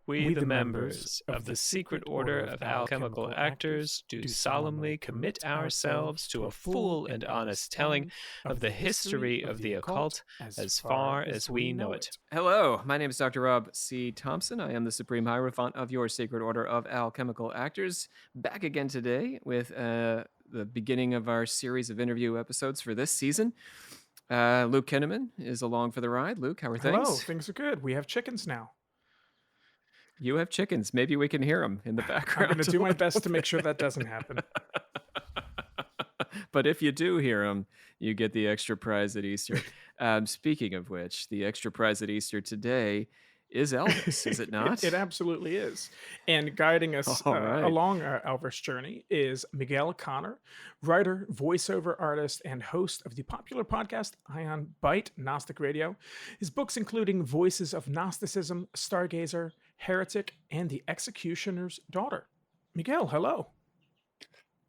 We, the members of the Secret Order of Alchemical Actors, do solemnly commit ourselves to a full and honest telling of the history of the occult as far as we know it. Hello, my name is Dr. Rob C. Thompson. I am the Supreme Hierophant of your Secret Order of Alchemical Actors. Back again today with the beginning of our series of interview episodes for this season. Luke Kinneman is along for the ride. Luke, how are things? Hello, things are good. We have chickens now. You have chickens. Maybe we can hear them in the background. I'm going to do my best to make sure that doesn't happen. But if you do hear them, you get the extra prize at Easter. Speaking of which, the extra prize at Easter today is Elvis, is it not? It absolutely is. And guiding us right. along our Elvis journey is Miguel Conner, writer, voiceover artist, and host of the popular podcast Ion Bite Gnostic Radio. His books including Voices of Gnosticism, Stargazer, Heretic, and The Executioner's Daughter. Miguel, hello.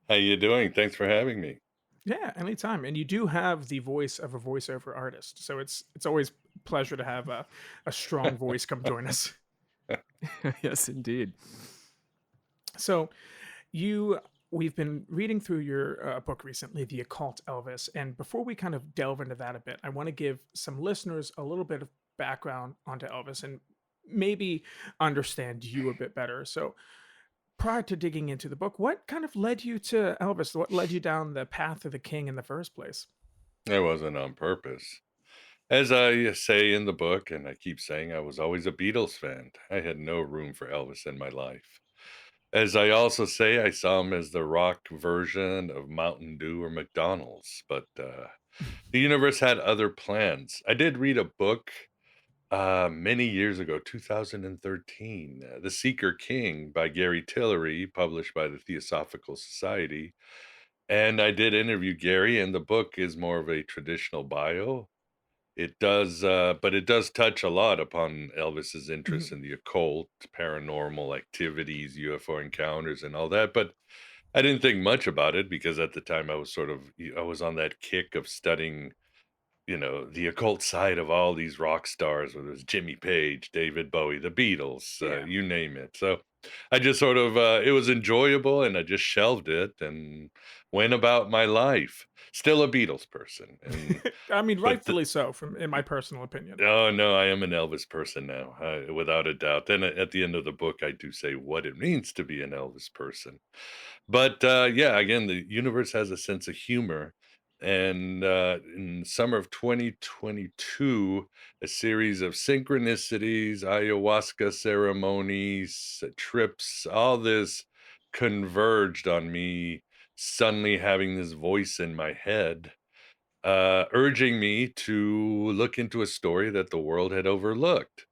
How you doing? Thanks for having me. Yeah, anytime. And you do have the voice of a voiceover artist, so it's always a pleasure to have a strong voice come join us. Yes, indeed. So we've been reading through your book recently, The Occult, Elvis. And before we kind of delve into that a bit, I want to give some listeners a little bit of background onto Elvis and maybe understand you a bit better. So prior to digging into the book, what kind of led you to Elvis? What led you down the path of the king in the first place? It wasn't on purpose. As I say in the book, and I keep saying, I was always a Beatles fan. I had no room for Elvis in my life. As I also say, I saw him as the rock version of Mountain Dew or McDonald's, but the universe had other plans. I did read a book many years ago, 2013, The Seeker King by Gary Tillery, published by the Theosophical Society. And I did interview Gary, and the book is more of a traditional bio. It does, but it does touch a lot upon Elvis's interest in the occult, paranormal activities, UFO encounters, and all that. But I didn't think much about it because at the time I was on that kick of studying, the occult side of all these rock stars, whether it was Jimmy Page, David Bowie, the Beatles, Yeah. you name it. So I just sort of, it was enjoyable and I just shelved it and went about my life. Still a Beatles person. And I mean, but rightfully so, in my personal opinion. oh no, I am an Elvis person now, without a doubt. Then at the end of the book, I do say what it means to be an Elvis person. But yeah, again, the universe has a sense of humor. And in summer of 2022, a series of synchronicities, ayahuasca ceremonies, trips, all this converged on me suddenly having this voice in my head urging me to look into a story that the world had overlooked.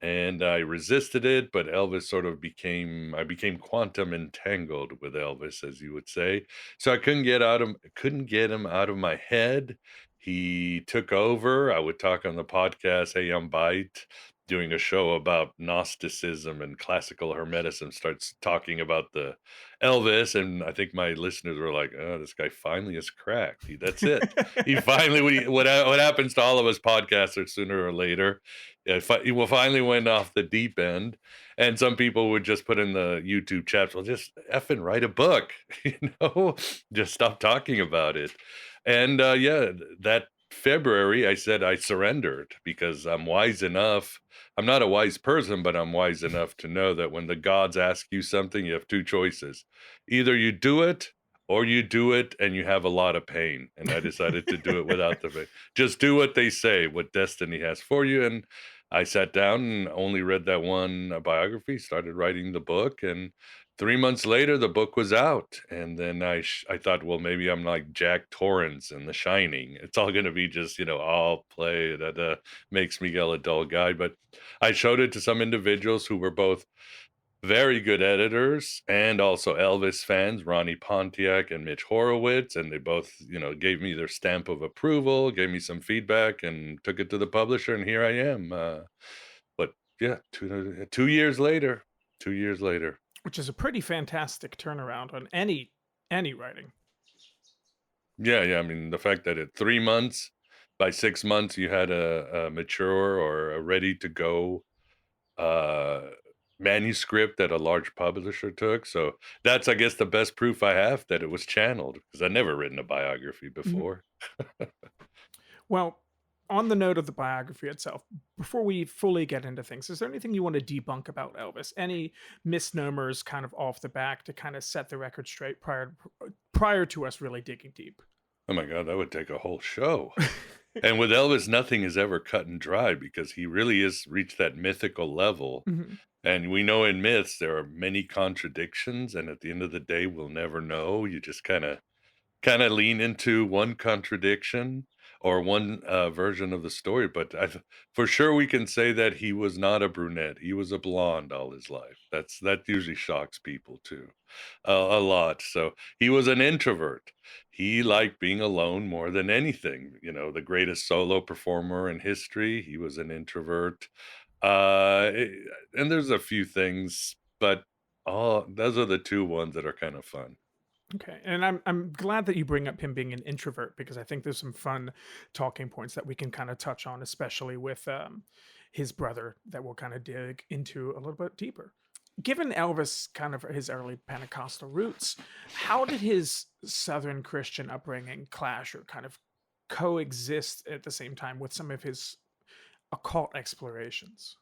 And I resisted it, but Elvis I became quantum entangled with Elvis, as you would say. So I couldn't get him out of my head. He took over. I would talk on the podcast, Hey, I'm Bite, doing a show about Gnosticism and classical Hermeticism, starts talking about the Elvis. And I think my listeners were like, oh, this guy finally is cracked. That's it. He finally, what happens to all of us podcasters sooner or later, he finally went off the deep end. And some people would just put in the YouTube chats, well, just effing write a book, just stop talking about it. And yeah, that February, I said I surrendered because I'm wise enough. I'm not a wise person, but I'm wise enough to know that when the gods ask you something, you have two choices. Either you do it or you do it and you have a lot of pain. And I decided to do it without the pain. Just do what they say, what destiny has for you. And I sat down and only read that one biography, started writing the book, and 3 months later, the book was out. And then I thought, well, maybe I'm like Jack Torrance in The Shining. It's all going to be just, all play that makes Miguel a dull guy. But I showed it to some individuals who were both very good editors and also Elvis fans, Ronnie Pontiac and Mitch Horowitz. And they both, gave me their stamp of approval, gave me some feedback, and took it to the publisher. And here I am. But yeah, 2 years later, 2 years later. Which is a pretty fantastic turnaround on any writing. Yeah. I mean, the fact that at 3 months, by 6 months, you had a mature or a ready to go manuscript that a large publisher took. So that's, I guess, the best proof I have that it was channeled because I'd never written a biography Mhm. before. Well, on the note of the biography itself, before we fully get into things, is there anything you want to debunk about Elvis? Any misnomers kind of off the back to kind of set the record straight prior to us really digging deep? Oh my God, that would take a whole show. And with Elvis, nothing is ever cut and dry because he really is reached that mythical level. Mhm. And we know in myths there are many contradictions, and at the end of the day, we'll never know. You just kind of lean into one contradiction or one version of the story. But for sure, we can say that he was not a brunette. He was a blonde all his life. That usually shocks people too, a lot. So he was an introvert. He liked being alone more than anything. You know, the greatest solo performer in history. He was an introvert. Uh, it- and there's a few things, but all those are the two ones that are kind of fun. Okay, and I'm glad that you bring up him being an introvert because I think there's some fun talking points that we can kind of touch on, especially with his brother that we'll kind of dig into a little bit deeper. Given Elvis kind of his early Pentecostal roots, how did his Southern Christian upbringing clash or kind of coexist at the same time with some of his occult explorations?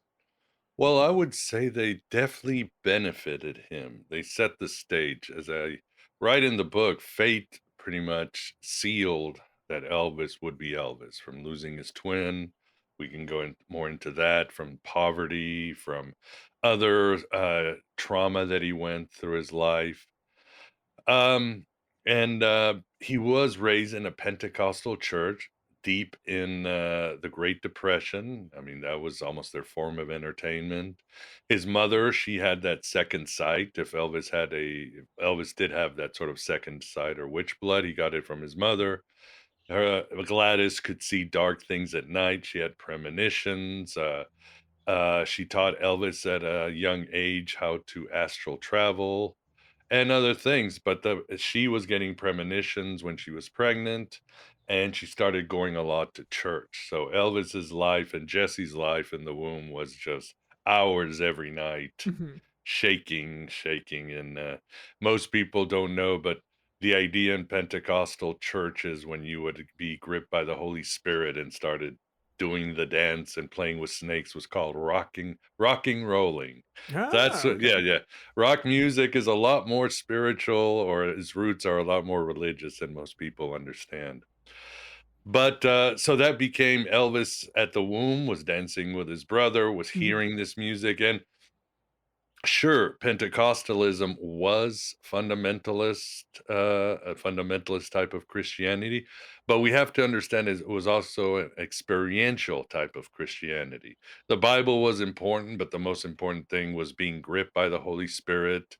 Well, I would say they definitely benefited him. They set the stage. As I write in the book, fate pretty much sealed that Elvis would be Elvis from losing his twin. We can go more into that from poverty, from other trauma that he went through his life. Um, and he was raised in a Pentecostal church deep in the Great Depression. I mean, that was almost their form of entertainment. His mother, she had that second sight. If Elvis did have that sort of second sight or witch blood, he got it from his mother. Gladys could see dark things at night. She had premonitions. She taught Elvis at a young age how to astral travel and other things, but she was getting premonitions when she was pregnant, and she started going a lot to church. So Elvis's life and Jesse's life in the womb was just hours every night, Mhm. shaking. And most people don't know, but the idea in Pentecostal churches when you would be gripped by the Holy Spirit and started doing the dance and playing with snakes was called rocking rolling. Ah, That's okay. yeah. Rock music is a lot more spiritual, or its roots are a lot more religious than most people understand. But so that became Elvis at the womb, was dancing with his brother, was Mhm. hearing this music. And sure, Pentecostalism was a fundamentalist type of Christianity, but we have to understand it was also an experiential type of Christianity. The Bible was important, but the most important thing was being gripped by the Holy Spirit,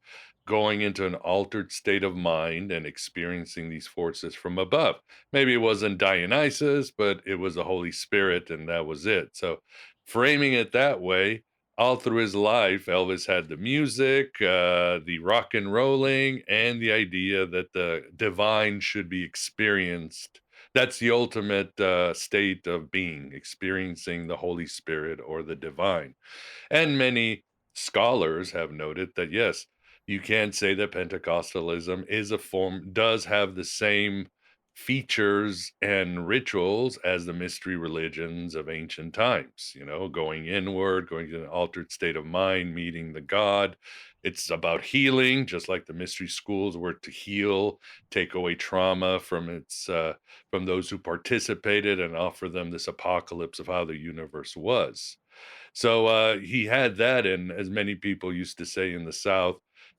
going into an altered state of mind and experiencing these forces from above. Maybe it wasn't Dionysus, but it was the Holy Spirit, and that was it. So, framing it that way, all through his life, Elvis had the music, the rock and rolling, and the idea that the divine should be experienced. That's the ultimate state of being, experiencing the Holy Spirit or the divine. And many scholars have noted that yes, you can say that Pentecostalism does have the same features and rituals as the mystery religions of ancient times, going inward, going to an altered state of mind, meeting the God. It's about healing, just like the mystery schools were to heal, take away trauma from those who participated and offer them this apocalypse of how the universe was. So he had that, and as many people used to say in the South,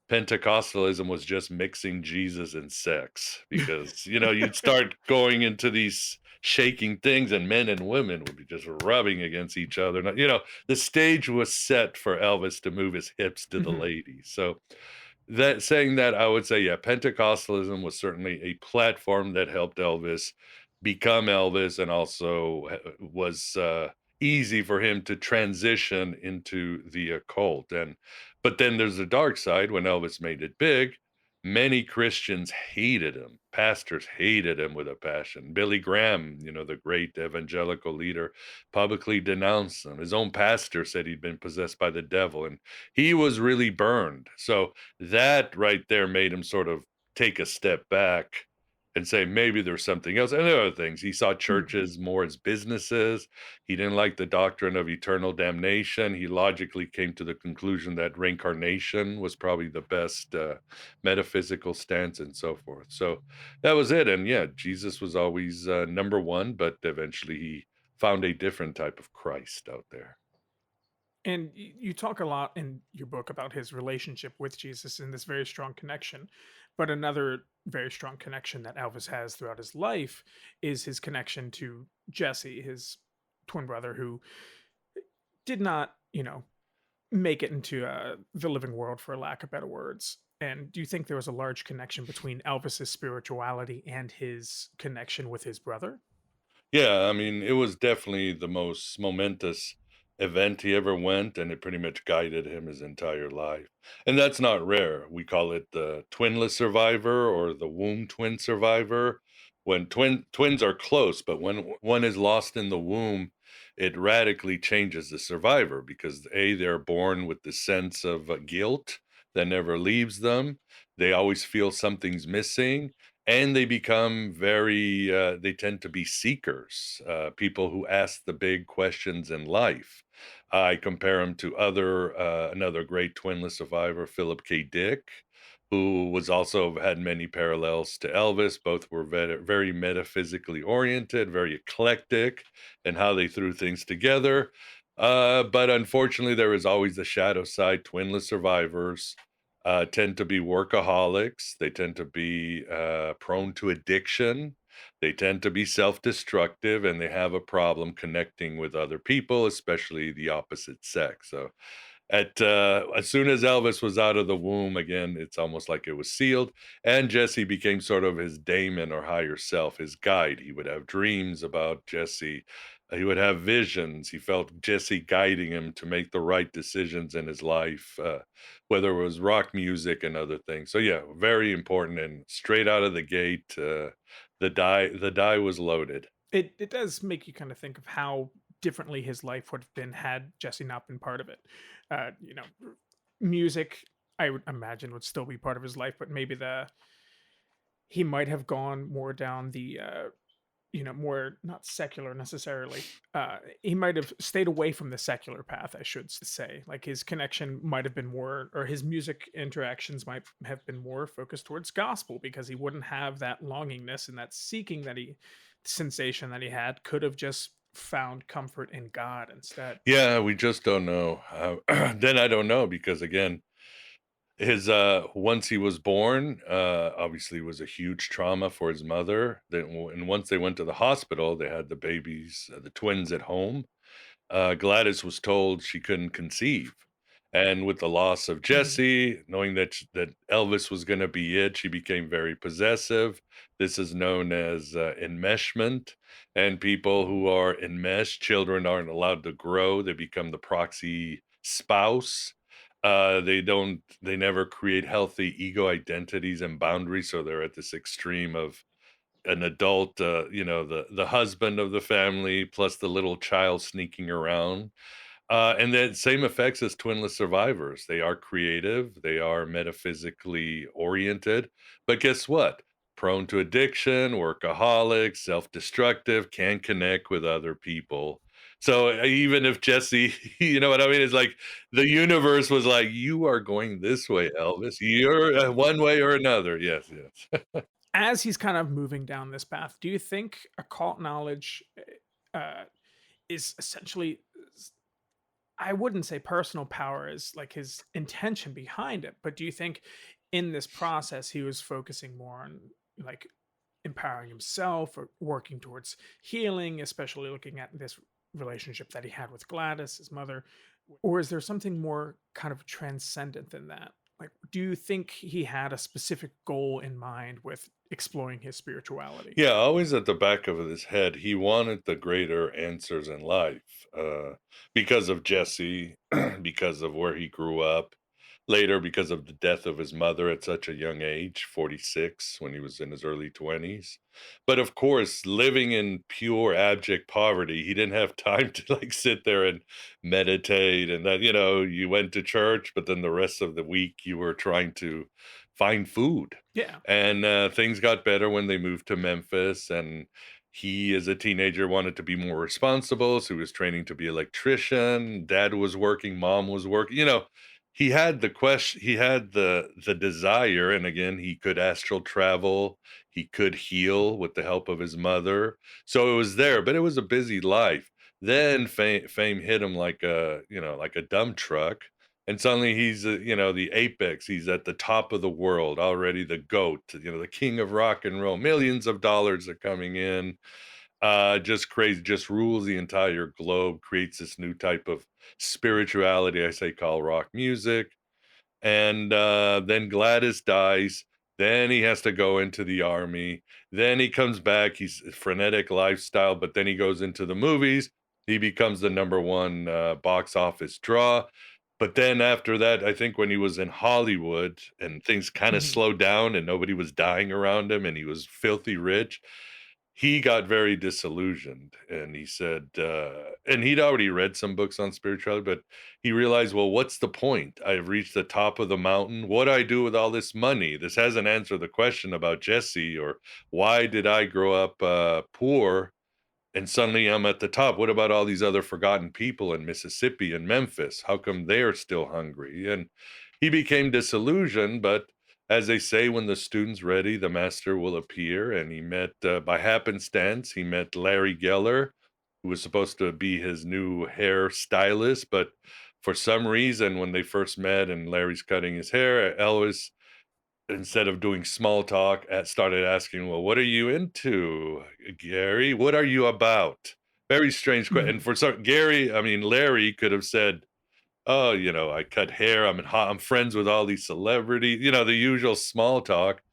Pentecostalism was just mixing Jesus and sex because you'd start going into these shaking things, and men and women would be just rubbing against each other. The stage was set for Elvis to move his hips to the Mhm. ladies. So that saying that, I would say, yeah, Pentecostalism was certainly a platform that helped Elvis become Elvis, and also was easy for him to transition into the occult. But then there's the dark side when Elvis made it big. Many Christians hated him. Pastors hated him with a passion. Billy Graham, the great evangelical leader, publicly denounced him. His own pastor said he'd been possessed by the devil, and he was really burned. So that right there made him sort of take a step back and say maybe there's something else. And there are other things. He saw churches more as businesses. He didn't like the doctrine of eternal damnation. He logically came to the conclusion that reincarnation was probably the best metaphysical stance and so forth. So that was it. And yeah, Jesus was always number one, but eventually he found a different type of Christ out there. And you talk a lot in your book about his relationship with Jesus and this very strong connection. But another very strong connection that Elvis has throughout his life is his connection to Jesse, his twin brother, who did not, make it into the living world, for lack of better words. And do you think there was a large connection between Elvis's spirituality and his connection with his brother? Yeah, I mean, it was definitely the most momentous event he ever went, and it pretty much guided him his entire life. And that's not rare. We call it the twinless survivor or the womb twin survivor. When twins are close, but when one is lost in the womb, it radically changes the survivor because they're born with the sense of guilt that never leaves them. They always feel something's missing, and they become they tend to be seekers, people who ask the big questions in life. I compare him to another great twinless survivor, Philip K. Dick, who was also had many parallels to Elvis. Both were very metaphysically oriented, very eclectic in how they threw things together. But unfortunately, there is always the shadow side. Twinless survivors tend to be workaholics. They tend to be prone to addiction. They tend to be self destructive, and they have a problem connecting with other people, especially the opposite sex. So at as soon as Elvis was out of the womb, again, it's almost like it was sealed. And Jesse became sort of his daemon or higher self, his guide. He would have dreams about Jesse. He would have visions. He felt Jesse guiding him to make the right decisions in his life, whether it was rock music and other things. So yeah, very important. And straight out of the gate, the die was loaded. It does make you kind of think of how differently his life would have been had Jesse not been part of it. Music, I would imagine, would still be part of his life, but maybe the he might have gone more down the more not secular necessarily. He might have stayed away from the secular path, I should say. Like his connection might have been more, or his music interactions might have been more focused towards gospel because he wouldn't have that longingness and that seeking sensation that he had. Could have just found comfort in God instead. Yeah, we just don't know. Then I don't know because again, his once he was born, obviously was a huge trauma for his mother. And once they went to the hospital, they had the babies, the twins at home. Gladys was told she couldn't conceive. And with the loss of Mhm. Jesse, knowing that Elvis was going to be it, she became very possessive. This is known as enmeshment. And people who are enmeshed, children aren't allowed to grow. They become the proxy spouse. They never create healthy ego identities and boundaries. So they're at this extreme of an adult, the husband of the family plus the little child sneaking around. And then same effects as twinless survivors. They are creative, they are metaphysically oriented, but guess what? Prone to addiction, workaholic, self-destructive, can connect with other people. So even if Jesse, you know what I mean? It's like the universe was like, you are going this way, Elvis. You're one way or another. Yes, yes. As he's kind of moving down this path, do you think occult knowledge uh, is essentially, I wouldn't say personal power is like his intention behind it, but do you think in this process he was focusing more on like empowering himself or working towards healing, especially looking at this relationship that he had with Gladys, his mother? Or is there something more kind of transcendent than that? Like, do you think he had a specific goal in mind with exploring his spirituality? Yeah, always at the back of his head, he wanted the greater answers in life because of Jesse, because of where he grew up. later because of the death of his mother at such a young age, 46, when he was in his early 20s. But of course, living in pure abject poverty, he didn't have time to like sit there and meditate. And that, you went to church, but then the rest of the week you were trying to find food. Yeah. And things got better when they moved to Memphis. And he, as a teenager, wanted to be more responsible. So he was training to be an electrician. Dad was working, mom was working. He had the question, he had the desire, and again, he could astral travel, he could heal with the help of his mother. So it was there, but it was a busy life. Then fame hit him like a dump truck. And suddenly he's, the apex. He's at the top of the world already, the goat, the king of rock and roll. Millions of dollars are coming in. Just crazy, just rules the entire globe, creates this new type of spirituality, I say, called rock music. And then Gladys dies. Then he has to go into the army. Then he comes back. He's a frenetic lifestyle, but then he goes into the movies. He becomes the number one box office draw. But then after that, I think when he was in Hollywood and things kind of Mhm. slowed down and nobody was dying around him and he was filthy rich, he got very disillusioned. And he said, and he'd already read some books on spirituality, but he realized, well, what's the point? I've reached the top of the mountain. What do I do with all this money? This hasn't answered the question about Jesse, or why did I grow up poor and suddenly I'm at the top. What about all these other forgotten people in Mississippi and Memphis? How come they're still hungry? And he became disillusioned, but as they say, when the student's ready, the master will appear. And he met, by happenstance, he met Larry Geller, who was supposed to be his new hair stylist. But for some reason, when they first met and Larry's cutting his hair, Elvis, instead of doing small talk, started asking, "Well, what are you into, Gary? What are you about?" Very strange question. And Mhm. for some, Larry could have said, "Oh, I cut hair. I'm friends with all these celebrities." The usual small talk.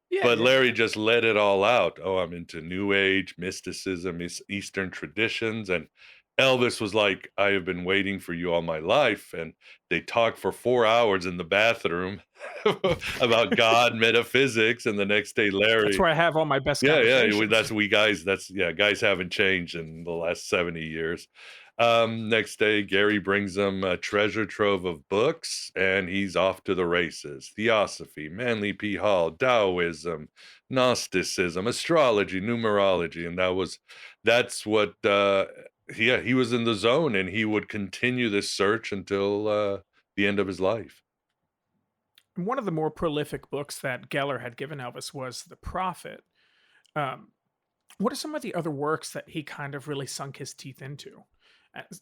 Yeah, But yeah, Larry yeah. just let it all out. "Oh, I'm into New Age, mysticism, Eastern traditions." And Elvis was like, "I have been waiting for you all my life." And they talked for 4 hours in the bathroom about God, metaphysics. And the next day, That's Larry, where I have all my best yeah, yeah, conversations. guys haven't changed in the last 70 years. Next day, Gary brings him a treasure trove of books, and he's off to the races. Theosophy, Manly P. Hall, Taoism, Gnosticism, astrology, numerology, and that's what yeah, he was in the zone, and he would continue this search until the end of his life. And one of the more prolific books that Geller had given Elvis was The Prophet. Um, what are some of the other works that he kind of really sunk his teeth into?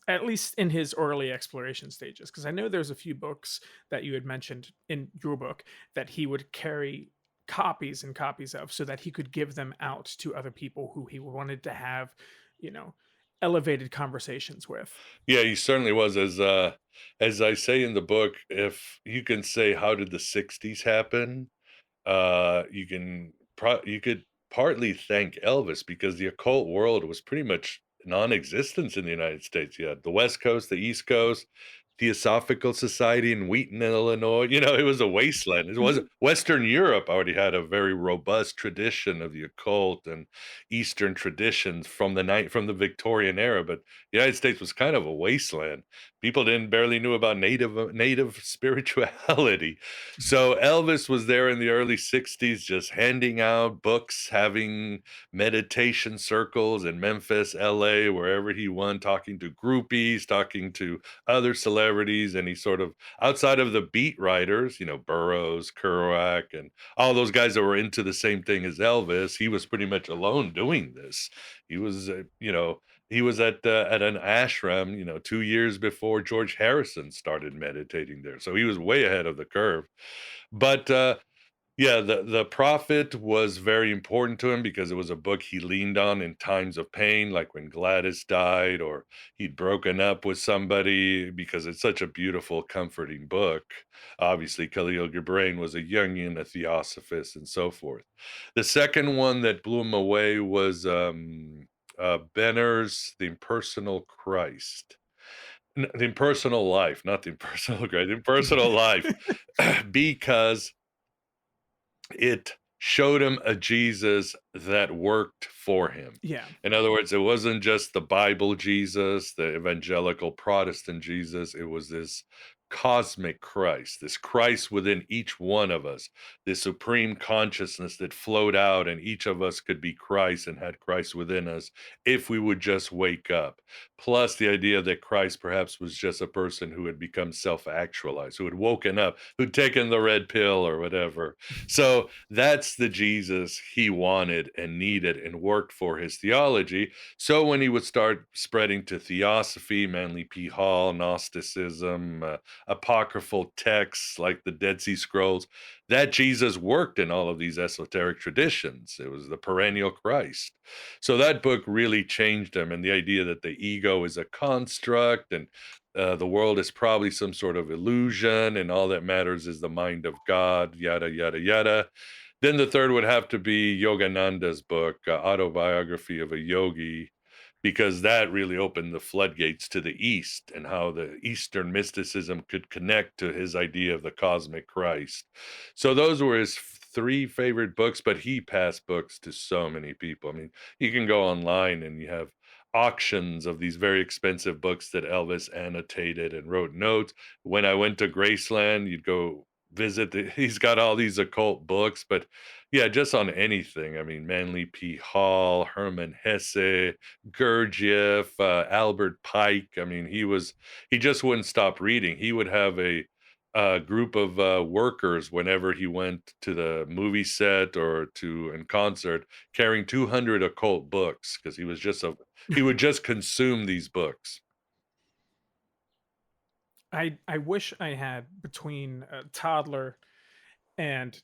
At least in his early exploration stages, because I know there's a few books that you had mentioned in your book that he would carry copies and copies of so that he could give them out to other people who he wanted to have, you know, elevated conversations with. Yeah, he certainly was. As I say in the book, if you can say, how did the 60s happen? You could partly thank Elvis, because the occult world was pretty much non-existence in the United States. You had the West Coast, the East Coast, Theosophical Society in Wheaton, Illinois. It was a wasteland. It was Mhm. Western Europe already had a very robust tradition of the occult and Eastern traditions from the Victorian era, but the United States was kind of a wasteland. People didn't barely knew about native spirituality. So Elvis was there in the early 60s, just handing out books, having meditation circles in Memphis, LA, wherever he went, talking to groupies, talking to other celebrities. And he sort of, outside of the beat writers, Burroughs, Kerouac, and all those guys that were into the same thing as Elvis, he was pretty much alone doing this. He was, he was at an ashram, 2 years before George Harrison started meditating there. So he was way ahead of the curve. But yeah, the Prophet was very important to him because it was a book he leaned on in times of pain, like when Gladys died or he'd broken up with somebody, because it's such a beautiful, comforting book. Obviously, Khalil Gibran was a Jungian, a theosophist, and so forth. The second one that blew him away was Benner's The Impersonal Christ. in personal life, not in personal grade, in personal life, because it showed him a Jesus that worked for him. Yeah. In other words, it wasn't just the Bible Jesus, the evangelical Protestant Jesus. It was this cosmic Christ, this Christ within each one of us, this supreme consciousness that flowed out, and each of us could be Christ and had Christ within us if we would just wake up. Plus, the idea that Christ perhaps was just a person who had become self actualized, who had woken up, who'd taken the red pill or whatever. So that's the Jesus he wanted and needed and worked for his theology. So when he would start spreading to theosophy, Manly P. Hall, Gnosticism, apocryphal texts like the Dead Sea Scrolls, that Jesus worked in all of these esoteric traditions. It was the perennial Christ. So that book really changed him, and the idea that the ego is a construct and the world is probably some sort of illusion, and all that matters is the mind of God, yada, yada, yada. Then the third would have to be Yogananda's book, Autobiography of a Yogi, because that really opened the floodgates to the East and how the Eastern mysticism could connect to his idea of the cosmic Christ. So those were his three favorite books, but he passed books to so many people. I mean, you can go online and you have auctions of these very expensive books that Elvis annotated and wrote notes. When I went to Graceland, you'd go visit he's got all these occult books, but yeah, just on anything. I mean, Manly P. Hall, Hermann Hesse, Gurdjieff, Albert Pike. I mean, he just wouldn't stop reading. He would have a group of workers whenever he went to the movie set or to in concert, carrying 200 occult books because he would just consume these books. I wish I had between a toddler and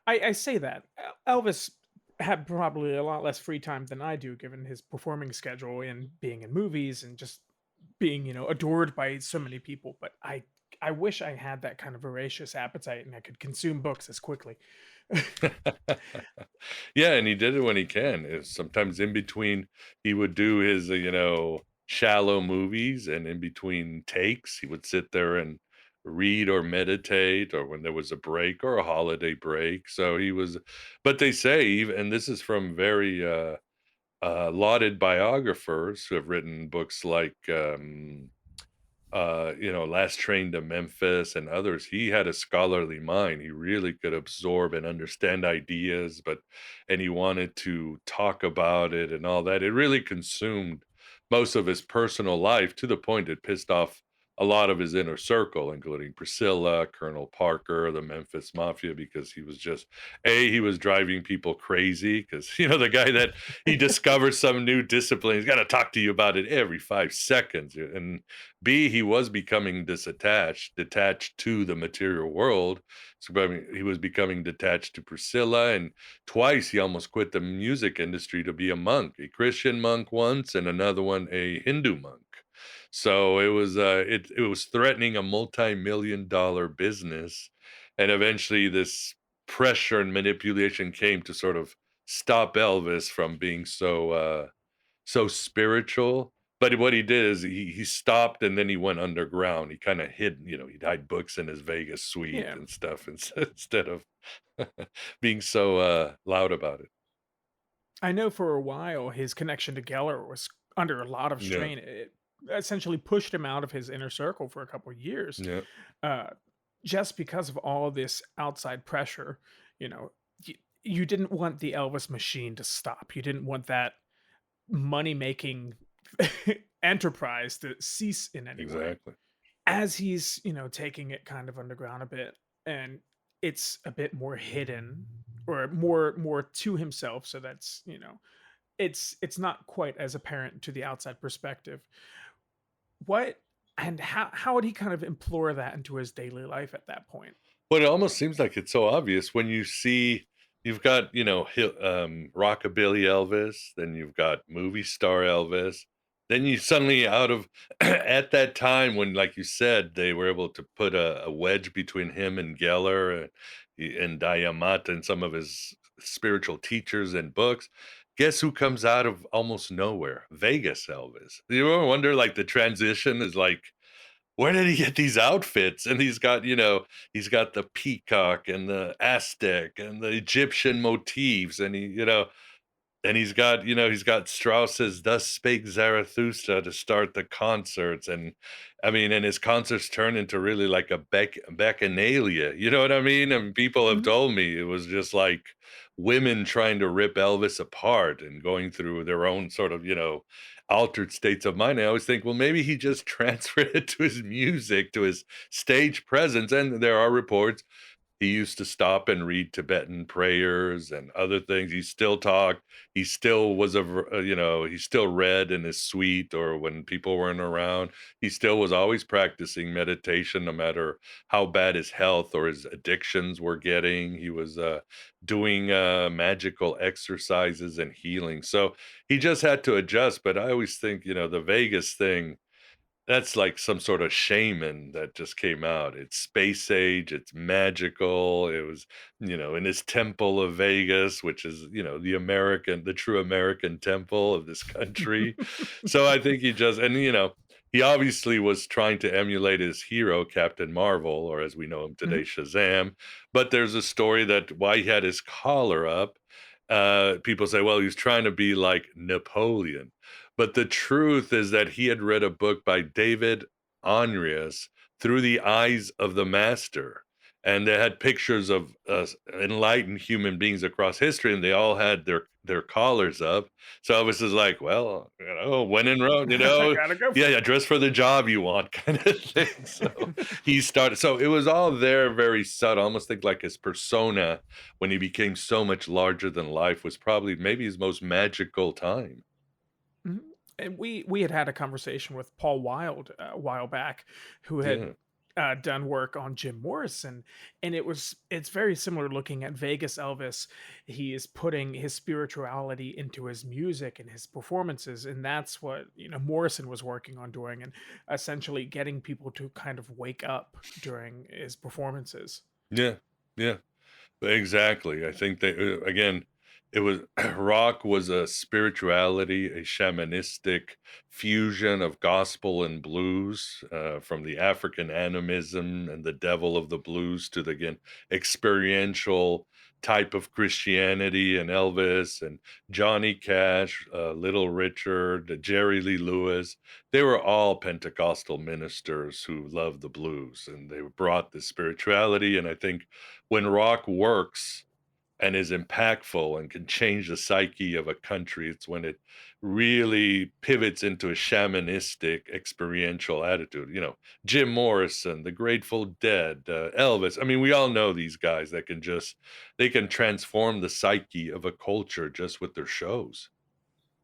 I say that Elvis had probably a lot less free time than I do, given his performing schedule and being in movies and just being, adored by so many people. But I wish I had that kind of voracious appetite and I could consume books as quickly. Yeah, and he did it when he can. Sometimes in between, he would do his, shallow movies, and in between takes, he would sit there and read or meditate, or when there was a break or a holiday break. So but they say, even, and this is from very lauded biographers who have written books like Last Train to Memphis and others, he had a scholarly mind. He really could absorb and understand ideas, and he wanted to talk about it and all that. It really consumed most of his personal life to the point it pissed off a lot of his inner circle, including Priscilla, Colonel Parker, the Memphis Mafia, because he was driving people crazy because, the guy that he discovers some new discipline, he's got to talk to you about it every 5 seconds. And B, he was becoming detached to the material world. So I mean, he was becoming detached to Priscilla, and twice he almost quit the music industry to be a monk, a Christian monk once, and another one a Hindu monk. So it was threatening a multi-million-dollar business, and eventually this pressure and manipulation came to sort of stop Elvis from being so spiritual. But what he did is he stopped and then he went underground. He kind of hid, he'd hide books in his Vegas suite Yeah. and stuff instead of being so loud about it. I know for a while his connection to Geller was under a lot of Yeah, strain. It essentially pushed him out of his inner circle for a couple of years, yeah, uh, just because of all this outside pressure. You know, you didn't want the Elvis machine to stop. You didn't want that money making enterprise to cease in any way. exactly. As he's, taking it kind of underground a bit, and it's a bit more hidden or more to himself, so that's, it's not quite as apparent to the outside perspective. What and how would he kind of implore that into his daily life at that point? But it almost seems like it's so obvious when you've got, rockabilly Elvis, then you've got movie star Elvis, then you suddenly out of at that time when, like you said, they were able to put a wedge between him and Geller and Diamant and some of his spiritual teachers and books. Guess who comes out of almost nowhere? Vegas Elvis. You ever wonder, like, the transition is like where did he get these outfits? And he's got the peacock and the Aztec and the Egyptian motifs, and he's got Strauss's "Thus Spake Zarathustra" to start the concerts, and I mean, and his concerts turn into really like a bacchanalia. You know what I mean? And people have Mhm. told me it was just like women trying to rip Elvis apart and going through their own sort of altered states of mind. I always think, well, maybe he just transferred it to his music, to his stage presence. And there are reports he used to stop and read Tibetan prayers and other things. He still talked. He still was he still read in his suite or when people weren't around. He still was always practicing meditation, no matter how bad his health or his addictions were getting. He was doing magical exercises and healing. So he just had to adjust. But I always think, the Vegas thing, that's like some sort of shaman that just came out. It's space age, it's magical. It was, in his temple of Vegas, which is, the true American temple of this country. So I think he obviously was trying to emulate his hero, Captain Marvel, or as we know him today, Mhm. Shazam. But there's a story that why he had his collar up, people say, well, he was trying to be like Napoleon. But the truth is that he had read a book by David Onrius, Through the Eyes of the Master. And they had pictures of enlightened human beings across history, and they all had their collars up. So Elvis is like, well, when in Rome, Gotta go yeah, for yeah, it. dress for the job you want, kind of thing. So he started. So it was all there, very subtle. Almost think like his persona when he became so much larger than life was probably maybe his most magical time. Mhm. And we had a conversation with Paul Wilde a while back, who had Yeah. done work on Jim Morrison, and it's very similar. Looking at Vegas Elvis, he is putting his spirituality into his music and his performances, and that's what Morrison was working on doing, and essentially getting people to kind of wake up during his performances. Yeah. Yeah. Exactly. I think that again, it was rock was a spirituality, a shamanistic fusion of gospel and blues, from the African animism and the devil of the blues to the again experiential type of Christianity and Elvis and Johnny Cash, Little Richard, Jerry Lee Lewis. They were all Pentecostal ministers who loved the blues, and they brought the spirituality. And I think when rock works and is impactful and can change the psyche of a country, it's when it really pivots into a shamanistic experiential attitude. Jim Morrison, the Grateful Dead, Elvis. I mean, we all know these guys that they can transform the psyche of a culture just with their shows.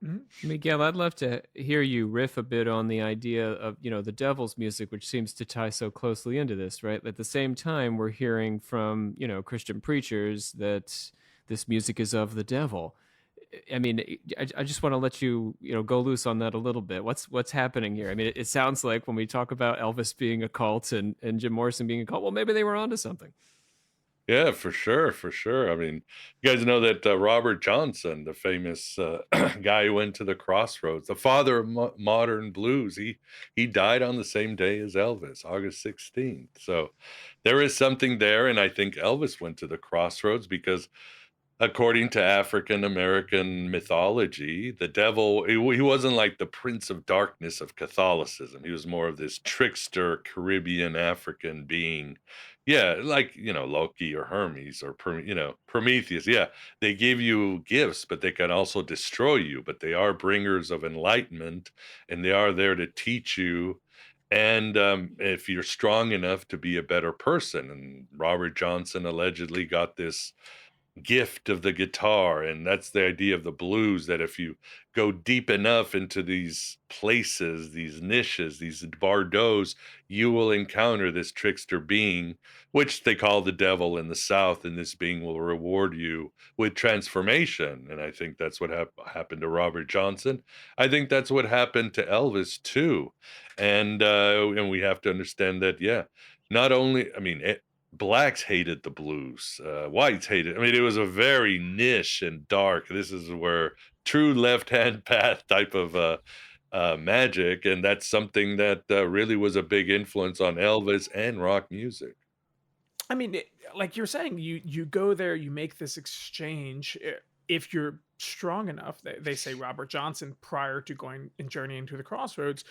Mhm. Miguel, I'd love to hear you riff a bit on the idea of, the devil's music, which seems to tie so closely into this, right? At the same time, we're hearing from, Christian preachers that this music is of the devil. I mean, I just want to let you, go loose on that a little bit. What's happening here? I mean, it sounds like when we talk about Elvis being a cult and Jim Morrison being a cult, well, maybe they were onto something. Yeah, for sure, for sure. I mean, you guys know that Robert Johnson, the famous guy who went to the Crossroads, the father of modern blues, he died on the same day as Elvis, August 16th. So there is something there, and I think Elvis went to the Crossroads because according to African American mythology, the devil, he wasn't like the prince of darkness of Catholicism. He was more of this trickster Caribbean African being. Yeah, like, Loki or Hermes or, Prometheus. Yeah, they give you gifts, but they can also destroy you. But they are bringers of enlightenment, and they are there to teach you. And if you're strong enough to be a better person, and Robert Johnson allegedly got this gift of the guitar, and that's the idea of the blues, that if you go deep enough into these places, these niches, these bardos, you will encounter this trickster being, which they call the devil in the South, and this being will reward you with transformation. And I think that's what happened to Robert Johnson. I think that's what happened to Elvis too. And we have to understand that, yeah, not only, I mean, blacks hated the blues, whites hated. I mean, it was a very niche and dark. This is where true left hand path type of magic, and that's something that really was a big influence on Elvis and rock music. I mean, like you're saying, you go there, you make this exchange. If you're strong enough, they say Robert Johnson, prior to going and journeying to the crossroads,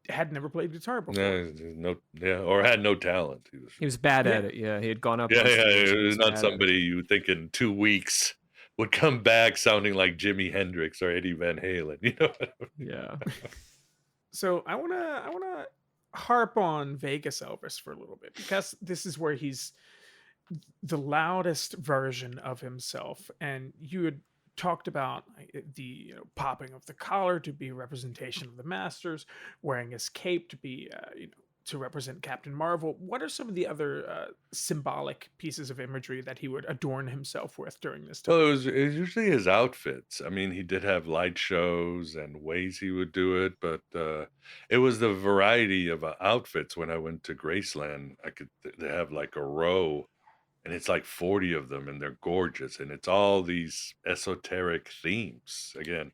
had never played guitar before. No, yeah, or had no talent. He was bad Yeah. at it. Yeah, he had gone up Yeah, on yeah, stage it and he was was not bad at it. somebody you would think in 2 weeks would come back sounding like Jimi Hendrix or Eddie Van Halen, you know? Yeah. So I wanna harp on Vegas Elvis for a little bit, because this is where he's the loudest version of himself. And you had talked about the popping of the collar to be a representation of the masters, wearing his cape to be to represent Captain Marvel. What are some of the other symbolic pieces of imagery that he would adorn himself with during this Well, time? it was usually his outfits. I mean, he did have light shows and ways he would do it, but, it was the variety of, outfits. When I went to Graceland, I could they have, like, a row, and it's like 40 of them, and they're gorgeous, and it's all these esoteric themes. Again,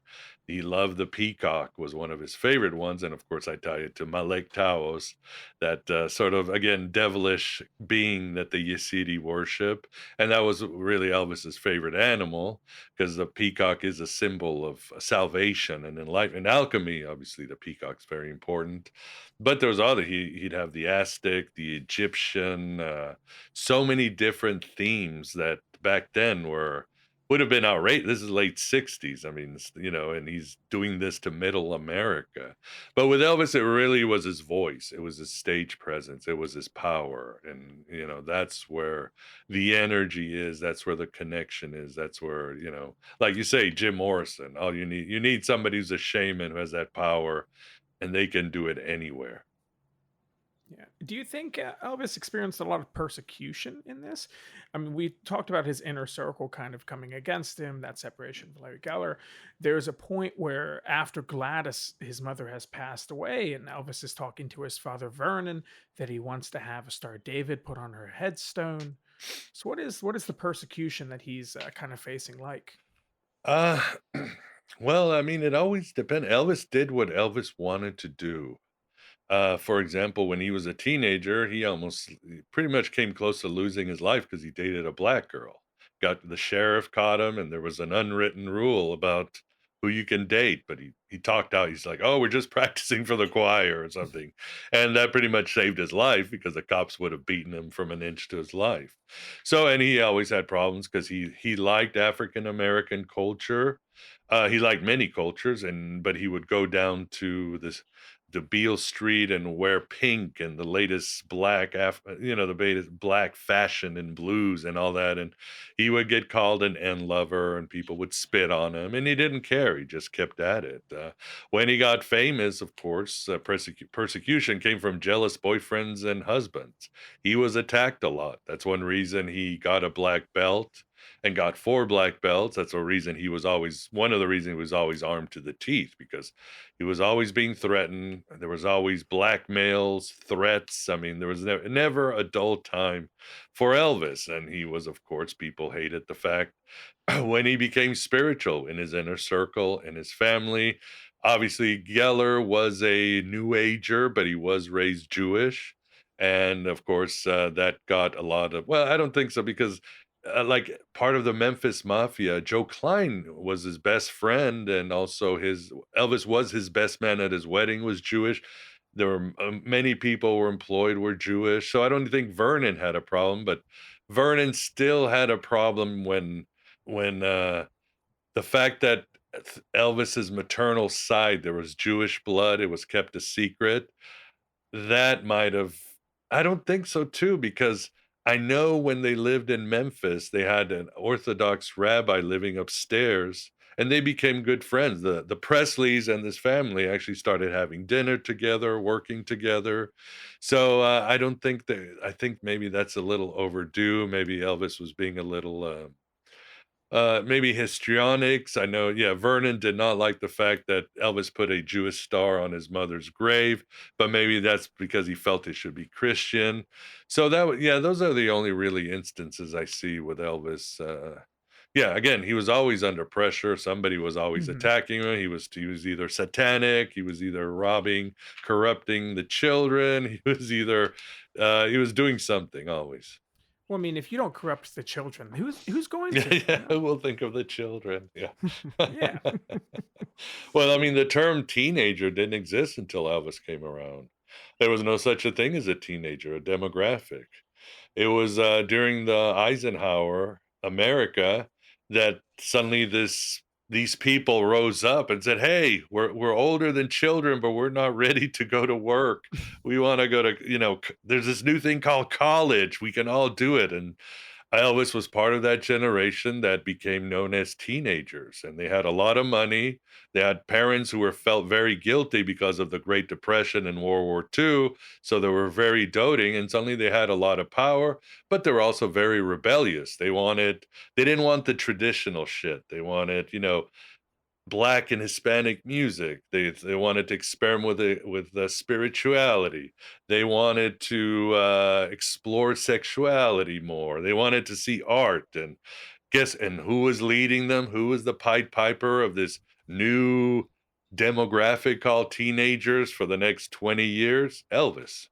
he loved the peacock, was one of his favorite ones, and of course I tie it to Malek Taos, that sort of, again, devilish being that the Yazidi worship, and that was really Elvis's favorite animal, because the peacock is a symbol of salvation and enlightenment. In alchemy, obviously the peacock's very important, but there was other, he'd have the Aztec, the Egyptian, so many different themes that back then were would have been outrageous. This is late 60s. I mean, and he's doing this to middle America. But with Elvis, it really was his voice. It was his stage presence. It was his power. And, that's where the energy is. That's where the connection is. That's where, like you say, Jim Morrison, all you need somebody who's a shaman who has that power, and they can do it anywhere. Yeah. Do you think Elvis experienced a lot of persecution in this? I mean, we talked about his inner circle kind of coming against him, that separation from Larry Geller. There's a point where, after Gladys, his mother, has passed away, and Elvis is talking to his father Vernon that he wants to have a Star David put on her headstone. So, what is the persecution that he's kind of facing like? Uh, well, I mean, it always depends. Elvis did what Elvis wanted to do. For example, when he was a teenager, he almost pretty much came close to losing his life because he dated a black girl. Got the sheriff caught him, and there was an unwritten rule about who you can date. But he talked out. He's like, "Oh, we're just practicing for the choir or something," and that pretty much saved his life because the cops would have beaten him from an inch to his life. So, and he always had problems because he liked African American culture. He liked many cultures, but he would go down to this the Beale Street and wear pink and the latest the latest black fashion and blues and all that. And he would get called an N lover, and people would spit on him, and he didn't care. He just kept at it. When he got famous, of course, persecution came from jealous boyfriends and husbands. He was attacked a lot. That's one reason he got a black belt and got 4 black belts. That's one of the reasons he was always armed to the teeth, because he was always being threatened. There was always blackmails, threats. I mean, there was never a dull time for Elvis. And he was, of course, people hated the fact when he became spiritual in his inner circle and his family. Obviously, Geller was a New Ager, but he was raised Jewish. And of course, that got a lot of, well, I don't think so, because like part of the Memphis Mafia, Joe Klein was his best friend, and also his Elvis was his best man at his wedding, was Jewish. There were many people were employed were Jewish, so I don't think Vernon had a problem, but Vernon still had a problem when the fact that Elvis's maternal side there was Jewish blood, it was kept a secret. That might have I don't think so too, because I know when they lived in Memphis, they had an Orthodox rabbi living upstairs, and they became good friends. The Presleys and this family actually started having dinner together, working together. So I don't think that I think maybe that's a little overdue. Maybe Elvis was being a little maybe histrionics. I know, yeah, Vernon did not like the fact that Elvis put a Jewish star on his mother's grave, but maybe that's because he felt it should be Christian. So yeah, those are the only really instances I see with Elvis. Yeah, again, he was always under pressure. Somebody was always Hmm. attacking him. He was either satanic, he was either robbing, corrupting the children. He was doing something always. Well, I mean, if you don't corrupt the children, who's going Yeah, to? yeah, we'll think of the children. Yeah. Yeah. Well, I mean, the term teenager didn't exist until Elvis came around. There was no such a thing as a teenager, a demographic. It was during the Eisenhower America that suddenly these people rose up and said, "Hey, we're older than children, but we're not ready to go to work. We want to go to, there's this new thing called college. We can all do it." And Elvis was part of that generation that became known as teenagers, and they had a lot of money. They had parents who were felt very guilty because of the Great Depression and World War II, so they were very doting, and suddenly they had a lot of power, but they were also very rebellious. They didn't want the traditional shit. They wanted, Black and Hispanic music. They wanted to experiment with the spirituality. They wanted to explore sexuality more. They wanted to see art, and who was leading them? Who was the Pied Piper of this new demographic called teenagers for the next 20 years? Elvis.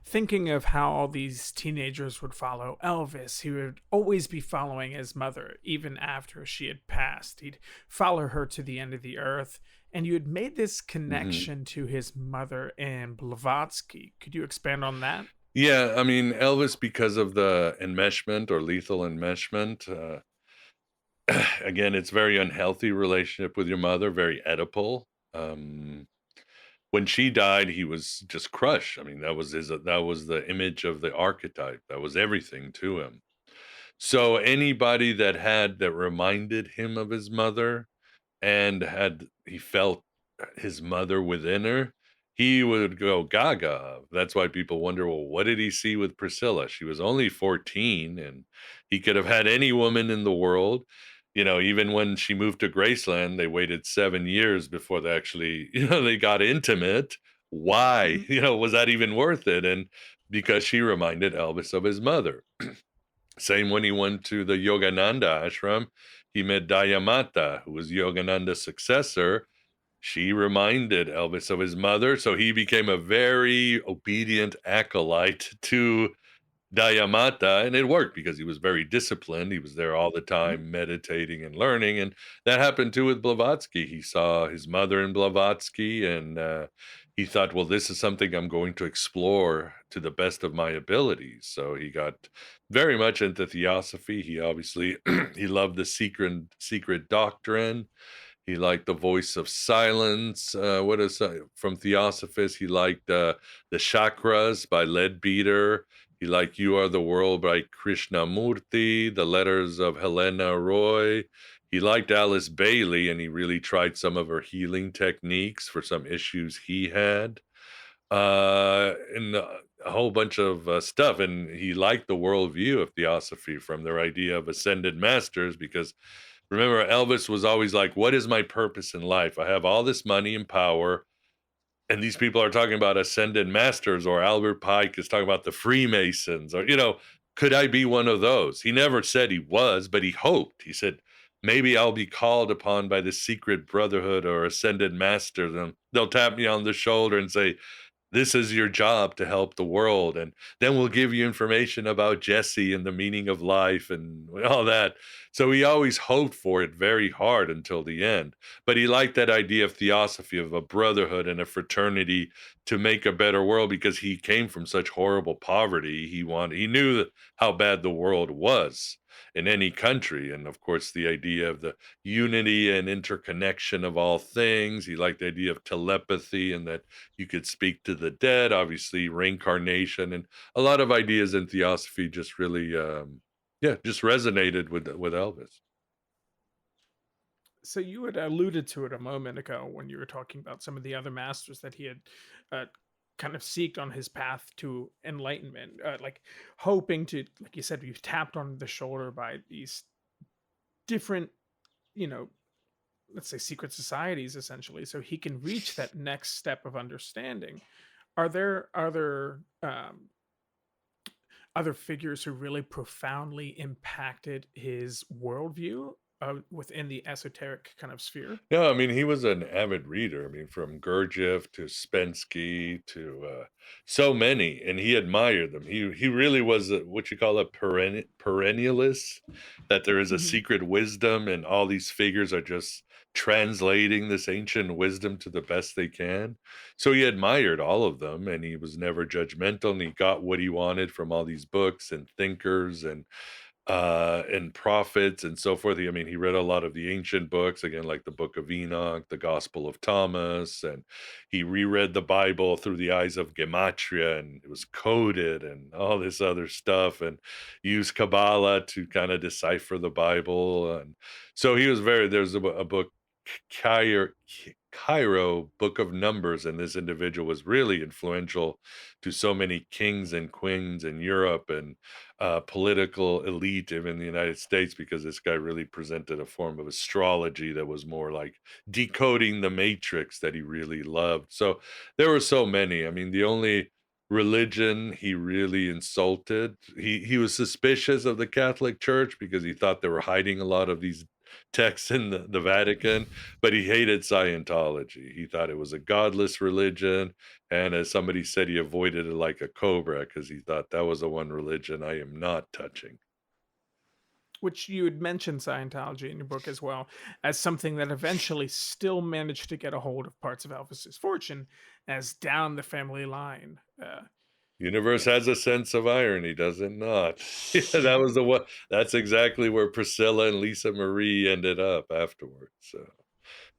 Thinking of how all these teenagers would follow Elvis, he would always be following his mother, even after she had passed. He'd follow her to the end of the earth. And you had made this Mhm. connection to his mother and Blavatsky. Could you expand on that? Yeah, I mean, Elvis, because of the enmeshment or lethal enmeshment, again, it's very unhealthy relationship with your mother, very Oedipal. Um, when she died, he was just crushed. I mean, that was the image of the archetype. That was everything to him. So anybody that reminded him of his mother and he felt his mother within her, he would go gaga. That's why people wonder, well, what did he see with Priscilla? She was only 14 and he could have had any woman in the world. Even when she moved to Graceland, they waited 7 years before they actually, they got intimate. Why? Mhm. Was that even worth it? And because she reminded Elvis of his mother. Same when he went to the Yogananda ashram, he met Dayamata, who was Yogananda's successor. She reminded Elvis of his mother, so he became a very obedient acolyte to Dayamata, and it worked because he was very disciplined. He was there all the Mhm. time meditating and learning, and that happened too with Blavatsky. He saw his mother in Blavatsky, and he thought, well, this is something I'm going to explore to the best of my abilities. So he got very much into theosophy. He obviously he loved the secret doctrine. He liked the voice of silence. What is from Theosophists? He liked the chakras by Leadbeater. He liked You Are the World by Krishnamurti, the letters of Helena Roy. He liked Alice Bailey, and he really tried some of her healing techniques for some issues he had, and a whole bunch of stuff. And he liked the worldview of Theosophy from their idea of ascended masters, because remember, Elvis was always like, what is my purpose in life? I have all this money and power, and these people are talking about ascended masters, or Albert Pike is talking about the Freemasons, or, could I be one of those? He never said he was, but he hoped. He said, maybe I'll be called upon by the secret brotherhood or ascended masters, and they'll tap me on the shoulder and say, this is your job to help the world, and then we'll give you information about Jesse and the meaning of life and all that. So he always hoped for it very hard until the end, but he liked that idea of theosophy, of a brotherhood and a fraternity to make a better world, because he came from such horrible poverty. He knew how bad the world was in any country, and of course the idea of the unity and interconnection of all things. He liked the idea of telepathy, and that you could speak to the dead, obviously reincarnation, and a lot of ideas in theosophy just really, yeah, just resonated with Elvis. So you had alluded to it a moment ago when you were talking about some of the other masters that he had uh, kind of seeked on his path to enlightenment, like hoping to, like you said, you've tapped on the shoulder by these different, you know, let's say secret societies, essentially, so he can reach that next step of understanding. Are there other figures who really profoundly impacted his worldview within the esoteric kind of sphere? Yeah, I mean, he was an avid reader. I mean, from Gurdjieff to Spensky to so many, and he admired them. He really was what you call a perennialist. That there is a Mhm. secret wisdom, and all these figures are just translating this ancient wisdom to the best they can. So he admired all of them, and he was never judgmental, and he got what he wanted from all these books and thinkers and prophets and so forth. I mean, he read a lot of the ancient books, again, like the Book of Enoch, the Gospel of Thomas, and he reread the Bible through the eyes of Gematria, and it was coded and all this other stuff, and used Kabbalah to kind of decipher the Bible. And so he was there's a book, Cairo, Cairo Book of Numbers, and this individual was really influential to so many kings and queens in Europe and political elite in the United States, because this guy really presented a form of astrology that was more like decoding the matrix that he really loved. So there were so many. I mean, the only religion he really insulted, he was suspicious of the Catholic Church because he thought they were hiding a lot of these texts in the Vatican, but he hated Scientology. He thought it was a godless religion, and as somebody said, he avoided it like a cobra because he thought that was the one religion I am not touching. Which you had mentioned Scientology in your book as well as something that eventually still managed to get a hold of parts of Elvis's fortune as down the family line. Universe Yeah. has a sense of irony, does it not? Yeah, that was the one. That's exactly where Priscilla and Lisa Marie ended up afterwards,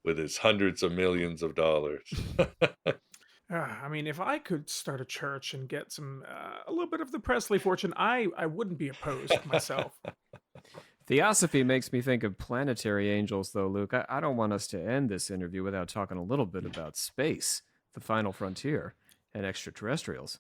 with his hundreds of millions of dollars. I mean, if I could start a church and get some a little bit of the Presley fortune, I wouldn't be opposed myself. Theosophy makes me think of planetary angels, though, Luke. I don't want us to end this interview without talking a little bit about space, the final frontier, and extraterrestrials.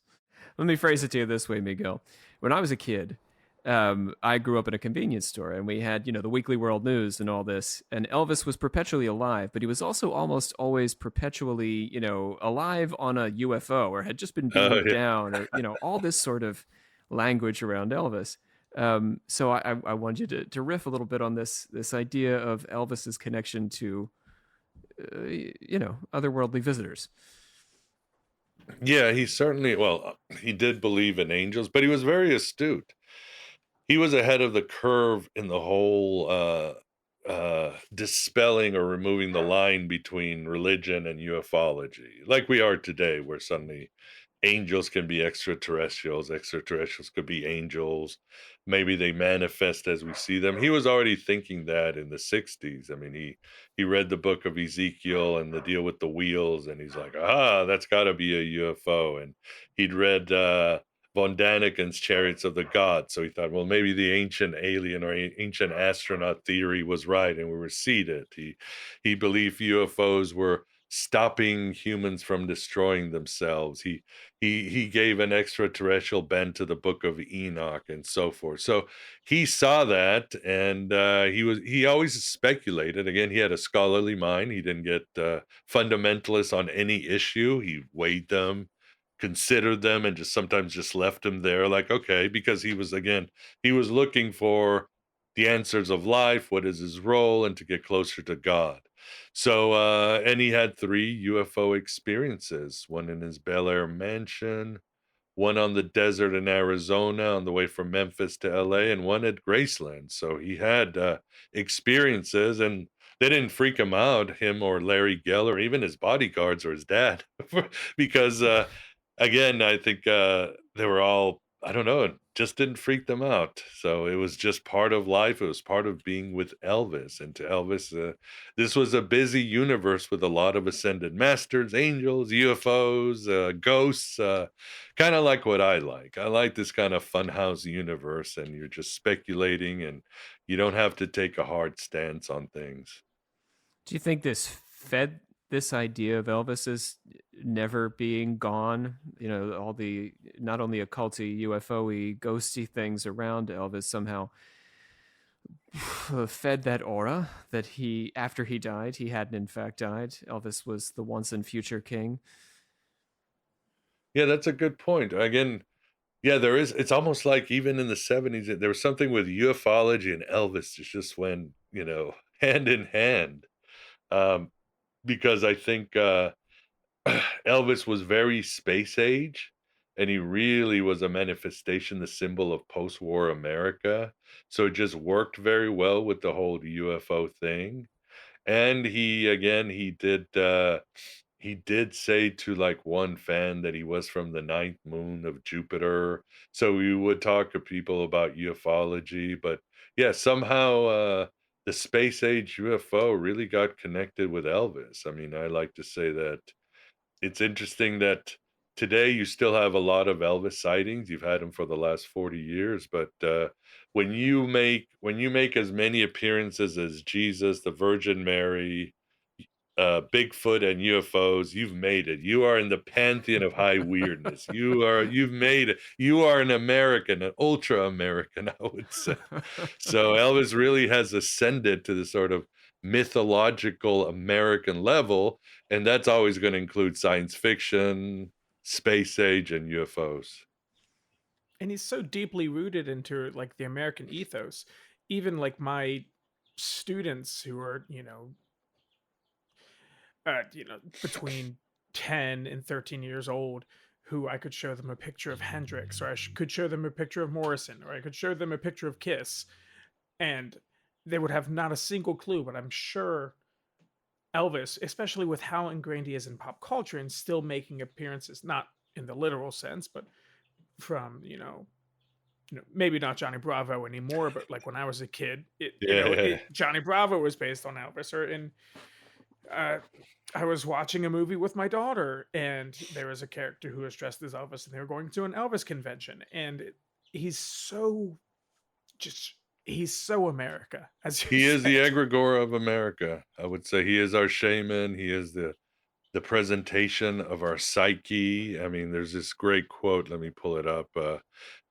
Let me phrase it to you this way, Miguel. When I was a kid, I grew up in a convenience store, and we had, the Weekly World News and all this. And Elvis was perpetually alive, but he was also almost always perpetually, alive on a UFO or had just been Oh beamed yeah. down, or all this sort of language around Elvis. So I want you to riff a little bit on this idea of Elvis's connection to, otherworldly visitors. Yeah, he certainly, well, he did believe in angels, but he was very astute. He was ahead of the curve in the whole dispelling or removing the line between religion and ufology, like we are today, where suddenly angels can be extraterrestrials could be angels. Maybe they manifest as we see them. He was already thinking that in the 60s. I mean, he read the book of Ezekiel and the deal with the wheels, and he's like, that's got to be a UFO. And he'd read von Daniken's Chariots of the Gods, so he thought, well, maybe the ancient alien or ancient astronaut theory was right, and we were seeded. He believed UFOs were stopping humans from destroying themselves. He gave an extraterrestrial bent to the Book of Enoch and so forth. So he saw that, and he always speculated. Again, he had a scholarly mind. He didn't get fundamentalist on any issue. He weighed them, considered them, and just sometimes just left them there, like, okay, because he was looking for the answers of life, what is his role, and to get closer to God. So, and he had 3 UFO experiences, one in his Bel Air mansion, one on the desert in Arizona on the way from Memphis to LA, and one at Graceland. So he had experiences, and they didn't freak him out, him or Larry Geller, or even his bodyguards or his dad, because again, I think they were all, I don't know, it just didn't freak them out. So it was just part of life. It was part of being with Elvis. And to Elvis, this was a busy universe with a lot of ascended masters, angels, UFOs, ghosts, kind of like what I like. I like this kind of funhouse universe, and you're just speculating, and you don't have to take a hard stance on things. Do you think this fed this idea of Elvis's never being gone? All the not only occulty, UFO-y, ghosty things around Elvis somehow fed that aura that after he died, he hadn't in fact died. Elvis was the once and future king. Yeah, that's a good point. Again, Yeah, there is. It's almost like even in the 70s, there was something with ufology and Elvis that just went, hand in hand. Um, because I think Elvis was very space age, and he really was a manifestation, the symbol of post-war America. So it just worked very well with the whole UFO thing. And he did say to, like, one fan that he was from the ninth moon of Jupiter, so we would talk to people about ufology, but, yeah, somehow, the space age UFO really got connected with Elvis. I mean, I like to say that it's interesting that today you still have a lot of Elvis sightings. You've had them for the last 40 years, but when you make as many appearances as Jesus, the Virgin Mary, Bigfoot, and UFOs, you've made it. You are in the pantheon of high weirdness. You've made it. You are an American, an ultra American, I would say. So Elvis really has ascended to the sort of mythological American level, and that's always going to include science fiction, space age, and UFOs. And he's so deeply rooted into like the American ethos. Even like my students who are, between 10 and 13 years old, who I could show them a picture of Hendrix, or could show them a picture of Morrison, or I could show them a picture of Kiss, and they would have not a single clue. But I'm sure Elvis, especially with how ingrained he is in pop culture and still making appearances, not in the literal sense, but from, maybe not Johnny Bravo anymore, but like when I was a kid, Yeah. Johnny Bravo was based on Elvis, or in uh, I was watching a movie with my daughter, and there was a character who was dressed as Elvis, and they were going to an Elvis convention, and he's so just he's so America, as you He is the said. egregore of America. I would say he is our shaman. He is the presentation of our psyche. I mean, there's this great quote. Let me pull it up.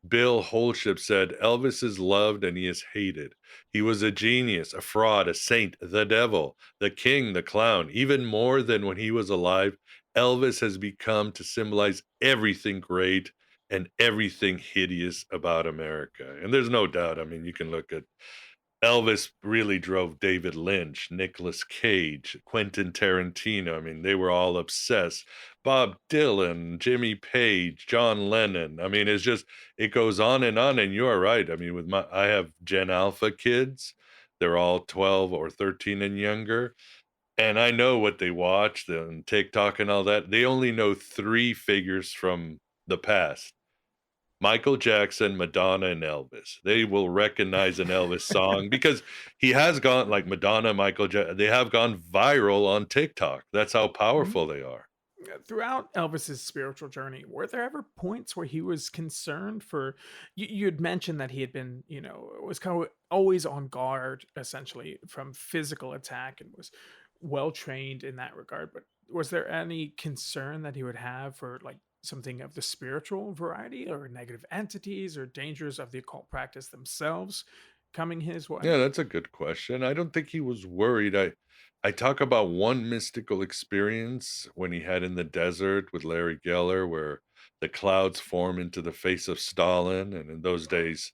Bill Holship said, Elvis is loved and he is hated. He was a genius, a fraud, a saint, the devil, the king, the clown. Even more than when he was alive, Elvis has become to symbolize everything great and everything hideous about America. And there's no doubt. I mean, you can look at Elvis really drove David Lynch, Nicolas Cage, Quentin Tarantino. I mean, they were all obsessed. Bob Dylan, Jimmy Page, John Lennon. I mean, it goes on and on. And you're right. I mean, I have Gen Alpha kids. They're all 12 or 13 and younger. And I know what they watch and TikTok and all that. They only know three figures from the past: Michael Jackson, Madonna, and Elvis. They will recognize an Elvis song because he has gone, like Madonna, Michael Jackson, they have gone viral on TikTok. That's how Mhm. powerful they are. Throughout Elvis's spiritual journey, were there ever points where he was concerned for you had mentioned that he had been, was kind of always on guard essentially from physical attack and was well trained in that regard, but was there any concern that he would have for like something of the spiritual variety or negative entities or dangers of the occult practice themselves coming his way? Yeah, that's a good question. I don't think he was worried. I talk about one mystical experience when he had in the desert with Larry Geller, where the clouds form into the face of Stalin. And in those days,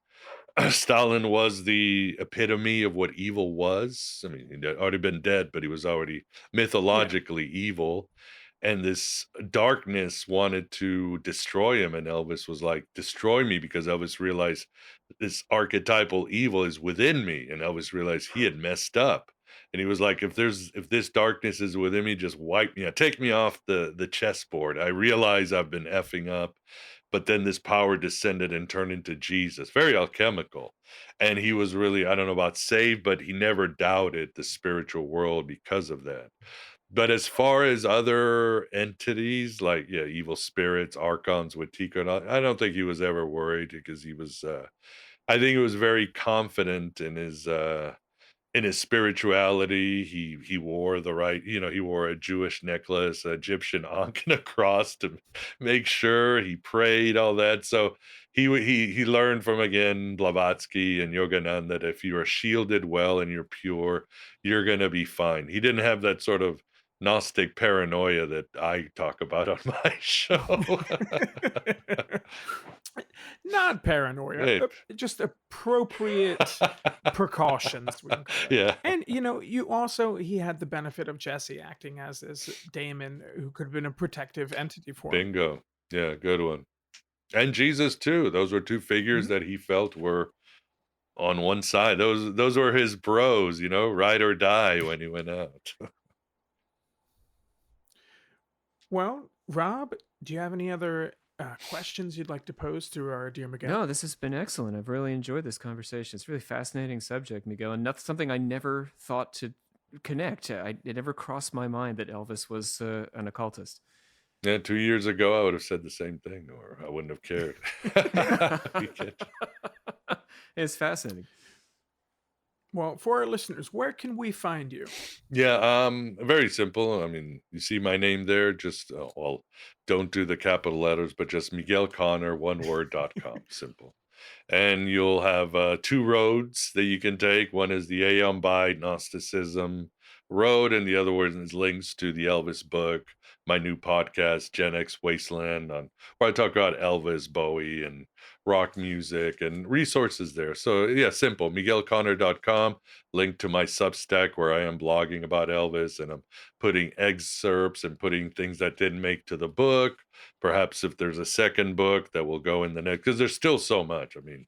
Stalin was the epitome of what evil was. I mean, he'd already been dead, but he was already Yeah. mythologically evil. And this darkness wanted to destroy him. And Elvis was like, destroy me, because Elvis realized this archetypal evil is within me. And Elvis realized he had messed up. And he was like, if this darkness is within me, just wipe me out. Take me off the chessboard. I realize I've been effing up. But then this power descended and turned into Jesus, very alchemical. And he was really, I don't know about saved, but he never doubted the spiritual world because of that. But as far as other entities, like, yeah, evil spirits, archons with Tico, and all, I don't think he was ever worried because I think he was very confident in his spirituality. He wore the right, he wore a Jewish necklace, a Egyptian ankh, and a cross to make sure. He prayed, all that. So he learned from, again, Blavatsky and Yogananda, that if you are shielded well and you're pure, you're gonna be fine. He didn't have that sort of Gnostic paranoia that I talk about on my show. Not paranoia, Hey. just appropriate precautions, we can call it. Yeah. And he had the benefit of Jesse acting as this daemon who could have been a protective entity for him. Bingo. Yeah, good one. And Jesus too. Those were two figures Mhm. that he felt were on one side. Those were his bros, ride or die when he went out. Well, Rob, do you have any other questions you'd like to pose to our dear Miguel? No, this has been excellent. I've really enjoyed this conversation. It's a really fascinating subject, Miguel, and that's something I never thought to connect. It never crossed my mind that Elvis was an occultist. Yeah, 2 years ago, I would have said the same thing, or I wouldn't have cared. You can't- It's fascinating. Well, for our listeners, where can we find you? Yeah, very simple. I mean, you see my name there. Just don't do the capital letters, but just Miguel Conner, one word.com. Simple. And you'll have two roads that you can take. One is the Aeon by Gnosticism road, and the other one is links to the Elvis book, my new podcast, Gen X Wasteland, where I talk about Elvis, Bowie, and rock music and resources there. So yeah, simple. MiguelConner.com, link to my Substack where I am blogging about Elvis, and I'm putting excerpts and putting things that didn't make to the book. Perhaps if there's a second book that will go in the next, because there's still so much. I mean,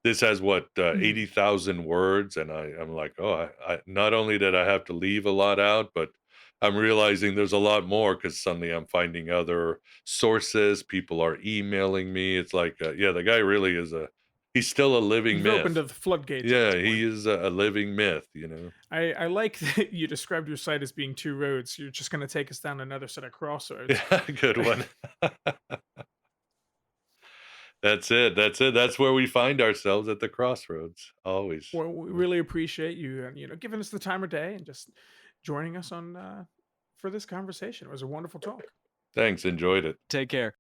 this has what 80,000 words, and I'm like, oh, I not only did I have to leave a lot out, but I'm realizing there's a lot more because suddenly I'm finding other sources. People are emailing me. It's like, yeah, the guy really is he's still a living You've opened myth. the floodgates at Yeah, this point. he is a living myth. I like that you described your site as being two roads. You're just going to take us down another set of crossroads. Yeah, good one. That's it. That's it. That's where we find ourselves, at the crossroads, always. Well, we really appreciate you, giving us the time of day and just joining us on for this conversation. It was a wonderful talk. Thanks. Enjoyed it. Take care.